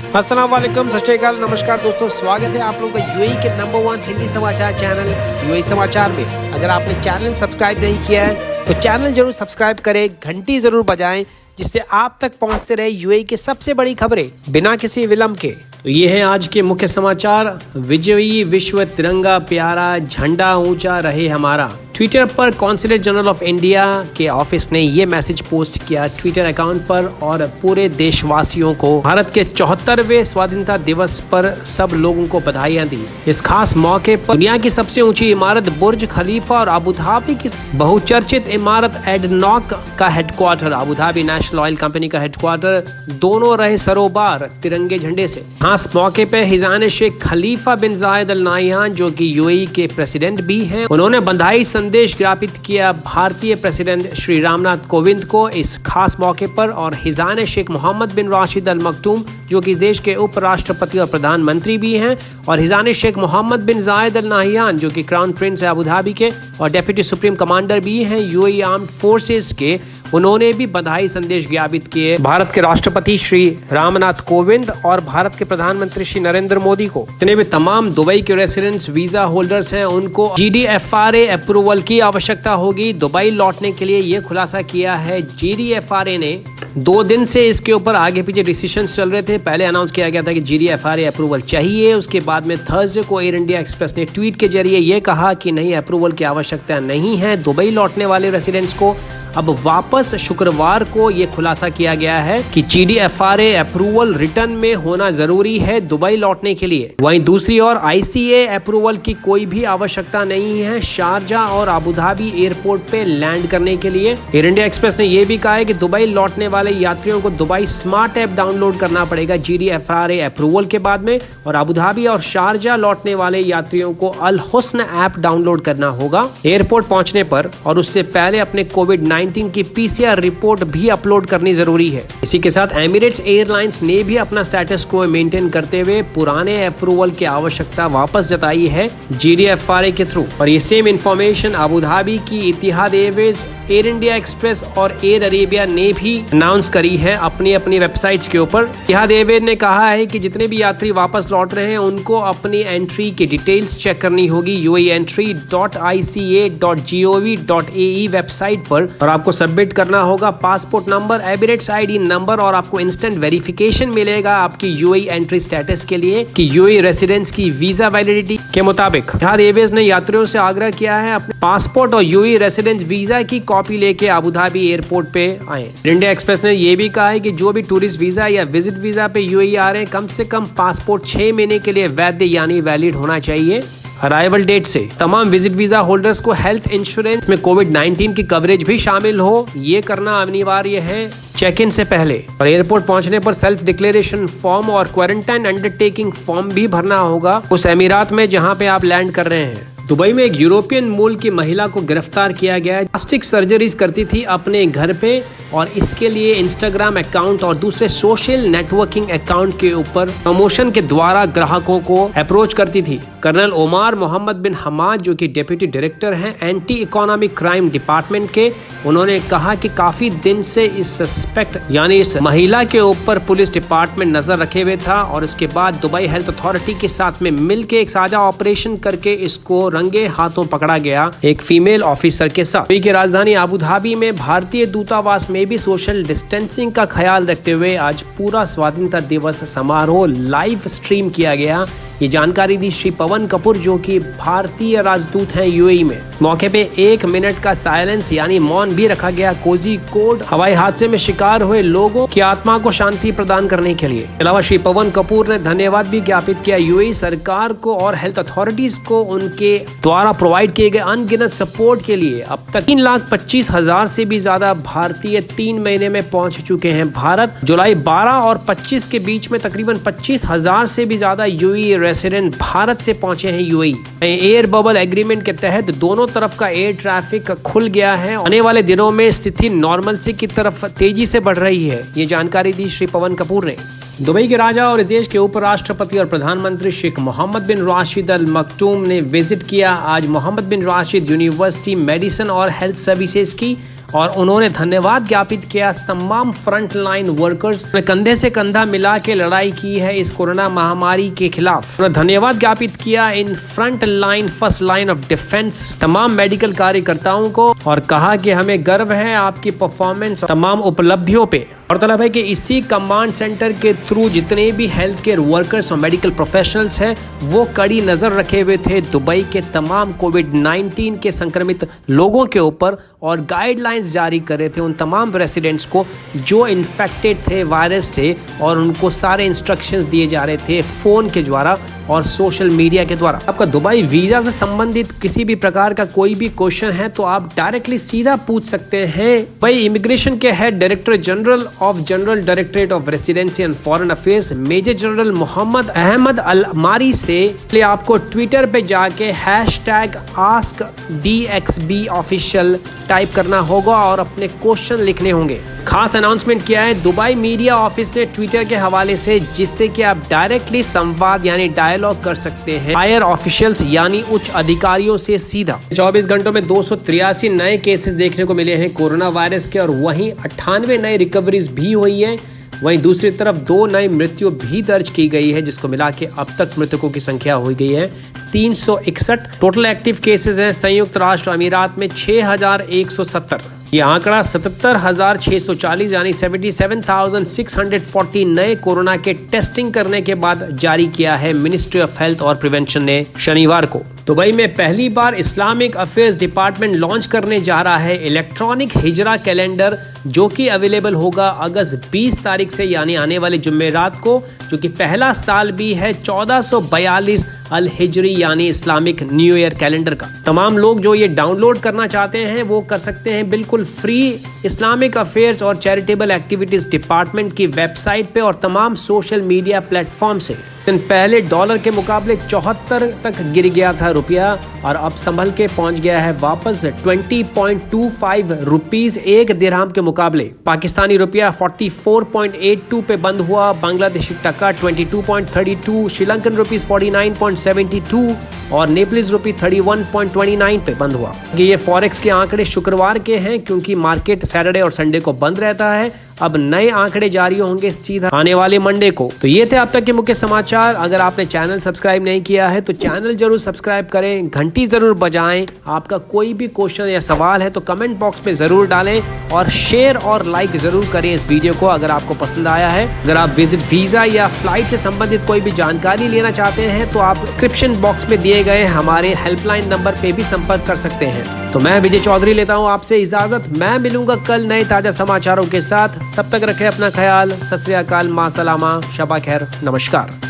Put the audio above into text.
अस्सलाम वालेकुम, सत श्री अकाल, नमस्कार दोस्तों, स्वागत है आप लोगों का यूएई के नंबर 1 हिंदी समाचार चैनल यूएई समाचार में। अगर आपने चैनल सब्सक्राइब नहीं किया है तो चैनल जरूर सब्सक्राइब करें, घंटी जरूर बजाएं, जिससे आप तक पहुंचते रहे यूएई की सबसे बड़ी खबरें बिना किसी विलंब के। तो ये है आज के मुख्य समाचार। विजयी विश्व तिरंगा प्यारा, झंडा ऊंचा रहे हमारा। ट्विटर पर कॉन्सुलेट जनरल ऑफ इंडिया के ऑफिस ने ये मैसेज पोस्ट किया ट्विटर अकाउंट पर और पूरे देशवासियों को भारत के 74वें स्वाधीनता दिवस पर सब लोगों को बधाइयां दी। इस खास मौके पर दुनिया की सबसे ऊंची इमारत बुर्ज खलीफा और अबू धाबी की बहुचर्चित इमारत एडनॉक का headquarter, Abu Dhabi national oil company का हेडक्वार्टर, दोनों रहे सरोबार तिरंगे झंडे से। खास मौके पे हिजान शेख खलीफा बिन जायद अल नाह्यान, जो कि यूएई के प्रेसिडेंट भी हैं, उन्होंने बधाई संदेश ज्ञापित किया भारतीय प्रेसिडेंट श्री रामनाथ कोविंद को इस खास मौके पर। और हिजान शेख मोहम्मद बिन राशिद अल मखटूम, जो कि देश के उपराष्ट्रपति और प्रधानमंत्री भी हैं, और हिजान शेख मोहम्मद बिन जायद अल नाह्यान, जो कि क्राउन प्रिंस है अबू धाबी के और डेप्यूटी सुप्रीम कमांडर भी हैं यूएई आर्म्ड फोर्सेस के, उन्होंने भी बधाई संदेश ज्ञापित किए भारत के राष्ट्रपति श्री रामनाथ कोविंद और भारत के प्रधानमंत्री श्री नरेंद्र मोदी को। जितने भी तमाम दुबई के रेसिडेंट्स वीजा होल्डर्स हैं, उनको GDFRA अप्रूवल की आवश्यकता होगी दुबई लौटने के लिए। ये खुलासा किया है GDFRA ने। 2 दिन से इसके ऊपर आगे पीछे डिसीजंस चल रहे थे। पहले अनाउंस किया गया था कि GDFRA अप्रूवल चाहिए, उसके बाद में थर्सडे को एयर इंडिया एक्सप्रेस ने ट्वीट के जरिए ये कहा कि नहीं, अप्रूवल की आवश्यकता नहीं है। दुबई लौटने वाले रेसिडेंट्स को अब वापस शुक्रवार को ये खुलासा किया गया है कि GDFRA अप्रूवल रिटर्न में होना जरूरी है दुबई लौटने के लिए। वहीं दूसरी ओर ICA अप्रूवल की कोई भी आवश्यकता नहीं है शारजा और अबू धाबी एयरपोर्ट पे लैंड करने के लिए। एयर इंडिया एक्सप्रेस ने यह भी कहा है कि दुबई लौटने वाले यात्रियों को दुबई स्मार्ट ऐप डाउनलोड करना पड़ेगा GDFRA अप्रूवल के बाद में, और अबू धाबी और शारजा लौटने वाले यात्रियों को अल हुस्न ऐप डाउनलोड करना होगा एयरपोर्ट पहुंचने पर, और उससे पहले अपने कोविड-19 की PCR रिपोर्ट भी अपलोड करनी जरूरी है। इसी के साथ एमिरेट्स एयरलाइंस ने भी अपना स्टेटस को मेंटेन करते हुए पुराने अप्रूवल की आवश्यकता वापस जताई है GDFRA के थ्रू। और ये सेम इंफॉर्मेशन अबू धाबी की Etihad Airways, Air India Express और एयर अरेबिया ने भी अनाउंस करी है अपनी अपनी वेबसाइट्स के ऊपर। इतिहाद एयरवेज ने कहा है कि जितने भी यात्री वापस लौट रहे हैं उनको अपनी एंट्री की डिटेल्स चेक करनी होगी uaeentry.ica.gov.ae वेबसाइट पर, और आपको सबमिट करना होगा passport number, Emirates ID number, और आपको इंस्टेंट वेरिफिकेशन मिलेगा आपकी यूएई एंट्री स्टेटस के लिए कि यूएई रेसिडेंट्स की वीजा वैलिडिटी के मुताबिक। इतिहाद एयरवेज ने यात्रियों से आग्रह किया है अपने पासपोर्ट और यूएई रेसिडेंस वीजा की कॉपी लेके अबू धाबी एयरपोर्ट पे आए। इंडिया एक्सप्रेस ने यह भी कहा है कि जो भी टूरिस्ट वीजा या विजिट वीजा पे यूएई आ रहे हैं, कम से कम पासपोर्ट 6 महीने के लिए वैध यानी वैलिड होना चाहिए अराइवल डेट से। तमाम विजिट वीजा होल्डर्स को हेल्थ इंश्योरेंस में कोविड-19 की कवरेज भी शामिल हो, ये करना अनिवार्य है चेक इन से पहले। और एयरपोर्ट पहुंचने पर सेल्फ डिक्लेरेशन फॉर्म और क्वारंटाइन अंडरटेकिंग फॉर्म भी भरना होगा उस अमीरात में जहां पे आप लैंड कर रहे हैं। दुबई में एक यूरोपियन मूल की महिला को गिरफ्तार किया गया है। प्लास्टिक सर्जरीज करती थी अपने घर पे, और इसके लिए इंस्टाग्राम अकाउंट और दूसरे सोशल नेटवर्किंग अकाउंट के ऊपर प्रमोशन के द्वारा ग्राहकों को अप्रोच करती थी। कर्नल ओमार मोहम्मद बिन हमाद, जो कि डेप्यूटी डायरेक्टर हैं एंटी इकोनॉमिक क्राइम डिपार्टमेंट के, उन्होंने कहा कि काफी दिन से इस सस्पेक्ट यानी इस महिला के ऊपर पुलिस डिपार्टमेंट नजर रखे हुए था, और इसके बाद दुबई हेल्थ अथॉरिटी के साथ में मिलकर एक साझा ऑपरेशन करके इसको रंगे हाथों पकड़ा गया एक फीमेल ऑफिसर के साथ। यूएई की राजधानी अबू धाबी में भारतीय दूतावास में भी सोशल डिस्टेंसिंग का ख्याल रखते हुए आज पूरा स्वाधीनता दिवस समारोह लाइव स्ट्रीम किया गया। ये जानकारी दी श्री पवन कपूर, जो कि भारतीय राजदूत हैं यूएई में। मौके पे 1 मिनट का साइलेंस यानी मौन भी रखा गया कोझिकोड हवाई हादसे में शिकार हुए लोगों की आत्मा को शांति प्रदान करने के लिए। अलावा श्री पवन कपूर ने धन्यवाद भी ज्ञापित किया यूएई सरकार को और हेल्थ अथॉरिटीज को उनके द्वारा प्रोवाइड किए गए अनगिनत सपोर्ट के लिए। अब तक 3,25,000 से भी ज्यादा भारतीय 3 महीने में पहुंच चुके हैं भारत। जुलाई 12 और 25 के बीच में तकरीबन 25,000 से भी ज्यादा यूएई रेसिडेंट भारत से पहुंचे हैं यूएई। एयर बबल एग्रीमेंट के तहत दोनों तरफ का एयर ट्रैफिक खुल गया है। आने वाले दिनों में स्थिति नॉर्मलसी की तरफ तेजी से बढ़ रही है, ये जानकारी दी श्री पवन कपूर ने। दुबई के राजा और इस देश के उपराष्ट्रपति और प्रधानमंत्री शेख मोहम्मद बिन राशिद अल मखटूम ने विजिट किया आज मोहम्मद बिन राशिद यूनिवर्सिटी मेडिसिन और हेल्थ सर्विसेज की और उन्होंने धन्यवाद ज्ञापित किया तमाम फ्रंट लाइन वर्कर्स ने कंधे से कंधा मिला के लड़ाई की है इस कोरोना महामारी के खिलाफ। उन्होंने धन्यवाद ज्ञापित किया in front line first line of defence तमाम मेडिकल कार्यकर्ताओं को और कहा कि हमें गर्व है आपकी परफॉर्मेंस तमाम उपलब्धियों पे। गौरतलब है कि इसी कमांड सेंटर के थ्रू जितने भी हेल्थ केयर वर्कर्स और मेडिकल प्रोफेशनल्स हैं वो कड़ी नजर रखे हुए थे दुबई के तमाम कोविड-19 के संक्रमित लोगों के ऊपर और गाइडलाइंस जारी कर रहे थे उन तमाम रेसिडेंट्स को जो इन्फेक्टेड थे वायरस से और उनको सारे इंस्ट्रक्शंस दिए जा रहे थे फोन के द्वारा और सोशल मीडिया के द्वारा। आपका दुबई वीजा से संबंधित किसी भी प्रकार का कोई भी क्वेश्चन है तो आप डायरेक्टली सीधा पूछ सकते हैं। भाई इमिग्रेशन के head director general of general directorate of residency and foreign affairs major general Mohammed Ahmed Al Mari से आपको ट्विटर पे जाके #AskDXBOfficial टाइप करना होगा और अपने क्वेश्चन लिखने होंगे। खास अनाउंसमेंट किया है दुबई मीडिया ऑफिस ने ट्विटर के हवाले से जिससे कि आप डायरेक्टली संवाद यानी डायलॉग कर सकते हैं हायर ऑफिशियल्स यानी उच्च अधिकारियों से सीधा। 24 घंटों में 283 नए केसेस देखने को मिले हैं कोरोना वायरस के और वहीं 98 नई रिकवरीज भी हुई है। वहीं दूसरी तरफ 2 नई मृत्यु भी दर्ज की गई है जिसको मिला के अब तक मृतकों की संख्या हो गई है 361। टोटल एक्टिव केसेस हैं संयुक्त राष्ट्र अमीरात में 6170। ये आंकड़ा 77,640 यानी 77,640 नए कोरोना के टेस्टिंग करने के बाद जारी किया है मिनिस्ट्री ऑफ हेल्थ और प्रिवेंशन ने शनिवार को। दुबई में पहली बार इस्लामिक अफेयर्स डिपार्टमेंट लॉन्च करने जा रहा है इलेक्ट्रॉनिक हिजरा कैलेंडर जो कि अवेलेबल होगा अगस्त 20 तारीख से यानी आने वाले जुमेरात को, जो कि पहला साल भी है 1442 अल हिजरी यानी इस्लामिक न्यू ईयर कैलेंडर का। तमाम लोग जो ये डाउनलोड करना चाहते हैं वो कर सकते हैं बिल्कुल फ्री इस्लामिक अफेयर्स और चैरिटेबल एक्टिविटीज डिपार्टमेंट की वेबसाइट पे और तमाम सोशल मीडिया प्लेटफॉर्म से। दिन पहले डॉलर के मुकाबले 74 तक गिर गया था रुपया और अब संभल के पहुंच गया है वापस 20.25 रुपीस एक दिरहम के मुकाबले। पाकिस्तानी रुपया 44.82 पे बंद हुआ, बांग्लादेशी टका 22.32, श्रीलंकन रुपीस 49.72 और नेपालीज रुपी 31.29 पे बंद हुआ। ये फॉरेक्स के आंकड़े शुक्रवार के हैं क्योंकि मार्केट सैटरडे और संडे को बंद रहता है। अब नए आंकड़े जारी होंगे सीधा आने वाले मंडे को। तो ये थे अब तक के मुख्य समाचार। अगर आपने चैनल सब्सक्राइब नहीं किया है तो चैनल जरूर सब्सक्राइब करें, घंटी जरूर बजाएं। आपका कोई भी क्वेश्चन या सवाल है तो कमेंट बॉक्स में जरूर डालें और शेयर और लाइक जरूर करें इस वीडियो को अगर आपको पसंद आया है। अगर आप विजिट वीजा या फ्लाइट से संबंधित कोई भी जानकारी लेना चाहते हैं तो आप डिस्क्रिप्शन बॉक्स में दिए गए हमारे हेल्पलाइन नंबर पे भी संपर्क कर सकते हैं। तो मैं विजय चौधरी लेता हूँ आपसे इजाजत। मैं मिलूंगा कल नए ताजा समाचारों के साथ। तब तक रखें अपना ख्याल। सत श्री अकाल, मां सलामा, शबा खैर, नमस्कार।